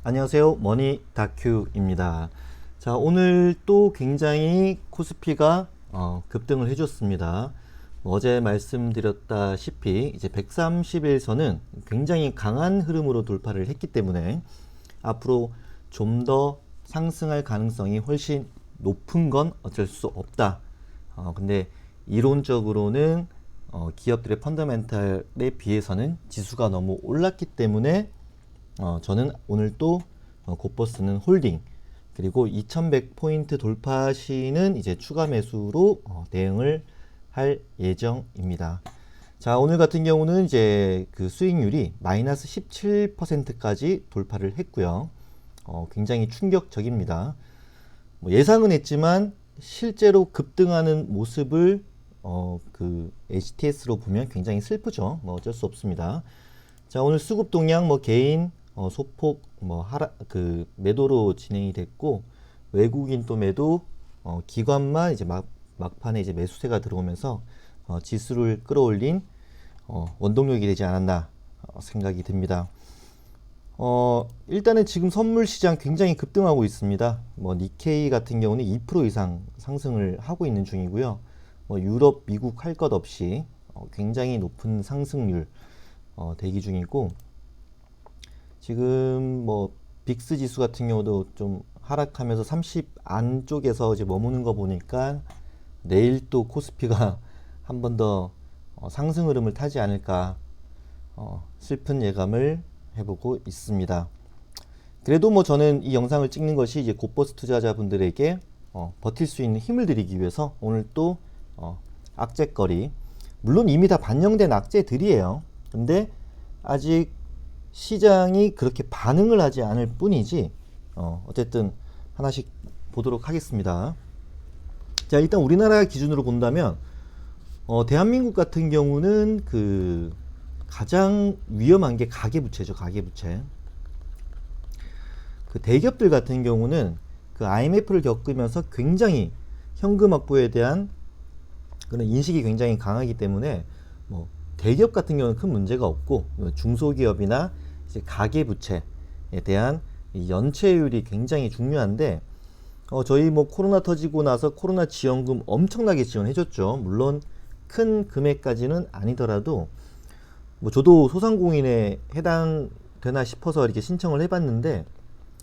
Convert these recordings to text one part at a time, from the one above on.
안녕하세요. 머니 다큐입니다. 자, 오늘 또 굉장히 코스피가 급등을 해줬습니다. 어제 말씀드렸다시피 이제 130일선은 굉장히 강한 흐름으로 돌파를 했기 때문에 앞으로 좀 더 상승할 가능성이 훨씬 높은 건 어쩔 수 없다. 근데 이론적으로는 기업들의 펀더멘탈에 비해서는 지수가 너무 올랐기 때문에 저는 오늘 또 곧버스는 홀딩 그리고 2100포인트 돌파 시는 이제 추가 매수로 대응을 할 예정입니다. 자, 오늘 같은 경우는 이제 그 수익률이 마이너스 17%까지 돌파를 했고요. 굉장히 충격적입니다. 뭐 예상은 했지만 실제로 급등하는 모습을 그 HTS로 보면 굉장히 슬프죠. 뭐 어쩔 수 없습니다. 자, 오늘 수급 동향 뭐 개인 소폭 그 매도로 진행이 됐고, 외국인 또 매도, 기관만 이제 막판에 이제 매수세가 들어오면서 지수를 끌어올린 원동력이 되지 않았나 생각이 듭니다. 일단은 지금 선물 시장 굉장히 급등하고 있습니다. 뭐 니케이 같은 경우는 2% 이상 상승을 하고 있는 중이고요. 뭐 유럽, 미국 할 것 없이 굉장히 높은 상승률 대기 중이고, 지금 뭐 빅스 지수 같은 경우도 좀 하락하면서 30 안쪽에서 이제 머무는 거 보니까 내일 또 코스피가 한 번 더 상승 흐름을 타지 않을까 슬픈 예감을 해보고 있습니다. 그래도 뭐 저는 이 영상을 찍는 것이 이제 곧버스 투자자분들에게 버틸 수 있는 힘을 드리기 위해서 오늘 또 악재거리, 물론 이미 다 반영된 악재들이에요. 근데 아직 시장이 그렇게 반응을 하지 않을 뿐이지 어쨌든 하나씩 보도록 하겠습니다. 자, 일단 우리나라 기준으로 본다면 대한민국 같은 경우는 그 가장 위험한 게 가계부채죠. 가계부채. 그 대기업들 같은 경우는 그 IMF를 겪으면서 굉장히 현금 확보에 대한 그런 인식이 굉장히 강하기 때문에 뭐 대기업 같은 경우는 큰 문제가 없고, 중소기업이나 이제 가계부채에 대한 이 연체율이 굉장히 중요한데, 저희 뭐 코로나 터지고 나서 코로나 지원금 엄청나게 지원해줬죠. 물론 큰 금액까지는 아니더라도 뭐 저도 소상공인에 해당되나 싶어서 이렇게 신청을 해봤는데,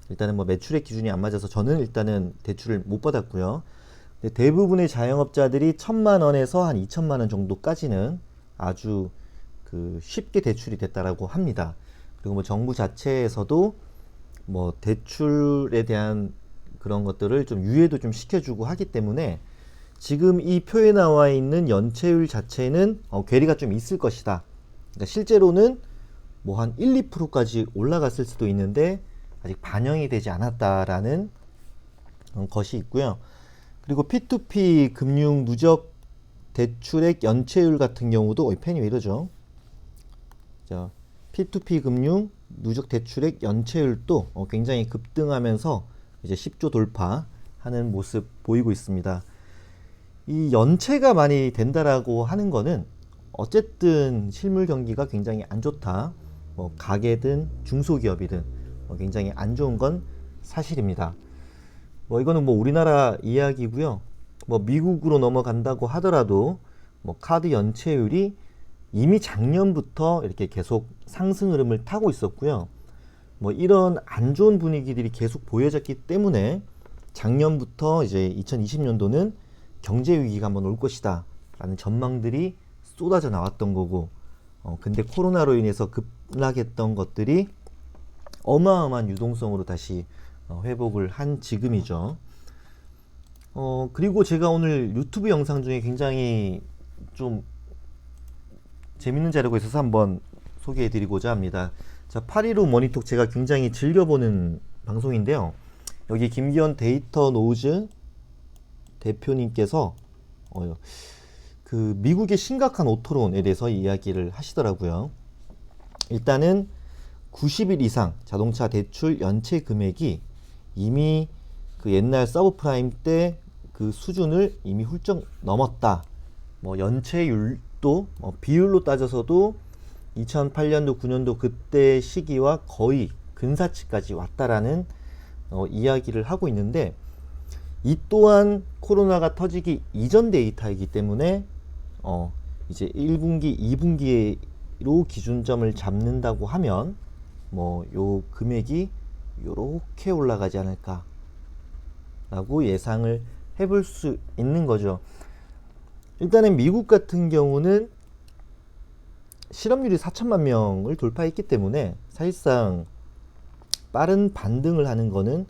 일단은 뭐 매출액 기준이 안 맞아서 저는 일단은 대출을 못 받았고요. 근데 대부분의 자영업자들이 1,000만 원에서 한 2천만 원 정도까지는 아주 그 쉽게 대출이 됐다라고 합니다. 그리고 뭐 정부 자체에서도 뭐 대출에 대한 그런 것들을 좀 유예도 좀 시켜주고 하기 때문에 지금 이 표에 나와 있는 연체율 자체는 괴리가 좀 있을 것이다. 그러니까 실제로는 뭐 한 1, 2%까지 올라갔을 수도 있는데 아직 반영이 되지 않았다라는 것이 있고요. 그리고 P2P 금융 누적 대출액 연체율 같은 경우도 펜이 왜 이러죠? 자, P2P 금융 누적 대출액 연체율도 굉장히 급등하면서 이제 10조 돌파하는 모습 보이고 있습니다. 이 연체가 많이 된다라고 하는 거는 어쨌든 실물 경기가 굉장히 안 좋다. 뭐 가게든 중소기업이든 굉장히 안 좋은 건 사실입니다. 뭐 이거는 뭐 우리나라 이야기고요. 뭐 미국으로 넘어간다고 하더라도 뭐 카드 연체율이 이미 작년부터 이렇게 계속 상승 흐름을 타고 있었고요. 뭐 이런 안 좋은 분위기들이 계속 보여졌기 때문에 작년부터 이제 2020년도는 경제 위기가 한번 올 것이다 라는 전망들이 쏟아져 나왔던 거고, 근데 코로나로 인해서 급락했던 것들이 어마어마한 유동성으로 다시 회복을 한 지금이죠. 그리고 제가 오늘 유튜브 영상 중에 굉장히 좀 재밌는 자료가 있어서 한번 소개해 드리고자 합니다. 자, 815 머니톡 제가 굉장히 즐겨보는 방송인데요. 여기 김기현 데이터 노우즈 대표님께서 그 미국의 심각한 오토론에 대해서 이야기를 하시더라고요. 일단은 90일 이상 자동차 대출 연체 금액이 이미 그 옛날 서브프라임 때 그 수준을 이미 훌쩍 넘었다. 뭐 연체율도 비율로 따져서도 2008년도 9년도 그때 시기와 거의 근사치까지 왔다라는 이야기를 하고 있는데, 이 또한 코로나가 터지기 이전 데이터이기 때문에 이제 1분기, 2분기로 기준점을 잡는다고 하면 뭐 요 금액이 요렇게 올라가지 않을까 라고 예상을 해볼 수 있는 거죠. 일단은 미국 같은 경우는 실업률이 4천만 명을 돌파했기 때문에 사실상 빠른 반등을 하는 거는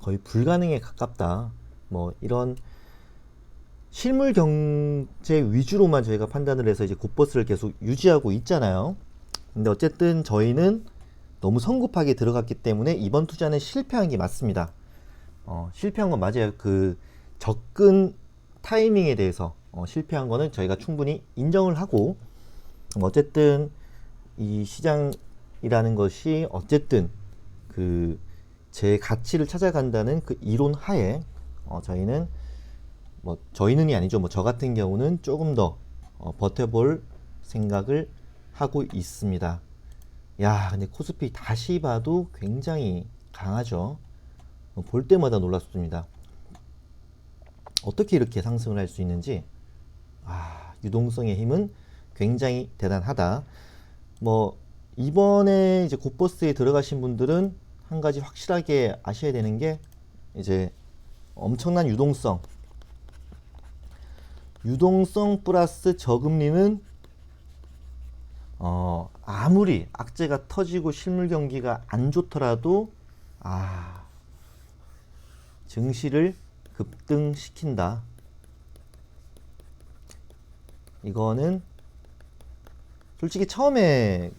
거의 불가능에 가깝다. 뭐 이런 실물 경제 위주로만 저희가 판단을 해서 이제 곧버스를 계속 유지하고 있잖아요. 근데 어쨌든 저희는 너무 성급하게 들어갔기 때문에 이번 투자는 실패한 게 맞습니다. 실패한 건 맞아요. 그 접근 타이밍에 대해서 실패한 거는 저희가 충분히 인정을 하고, 어쨌든 이 시장이라는 것이 어쨌든 그 제 가치를 찾아간다는 그 이론 하에 저희는 뭐 저희는이 아니죠. 뭐 저 같은 경우는 조금 더 버텨볼 생각을 하고 있습니다. 야, 근데 코스피 다시 봐도 굉장히 강하죠. 볼 때마다 놀랍습니다. 어떻게 이렇게 상승을 할 수 있는지. 유동성의 힘은 굉장히 대단하다. 뭐 이번에 이제 곧버스에 들어가신 분들은 한 가지 확실하게 아셔야 되는 게, 이제 엄청난 유동성 플러스 저금리는 아무리 악재가 터지고 실물 경기가 안 좋더라도 증시를 급등시킨다. 이거는 솔직히 처음에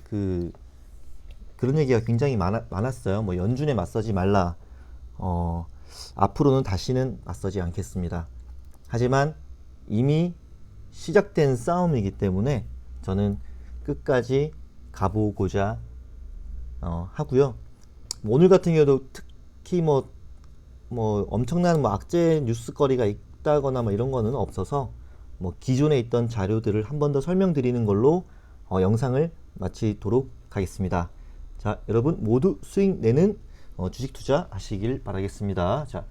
그런 얘기가 굉장히 많았어요. 뭐 연준에 맞서지 말라. 앞으로는 다시는 맞서지 않겠습니다. 하지만 이미 시작된 싸움이기 때문에 저는 끝까지 가보고자 하고요. 오늘 같은 경우도 특히 뭐 엄청난 뭐 악재 뉴스거리가 있다거나 뭐 이런 거는 없어서 뭐 기존에 있던 자료들을 한 번 더 설명드리는 걸로 영상을 마치도록 하겠습니다. 자, 여러분 모두 수익 내는 주식 투자 하시길 바라겠습니다. 자,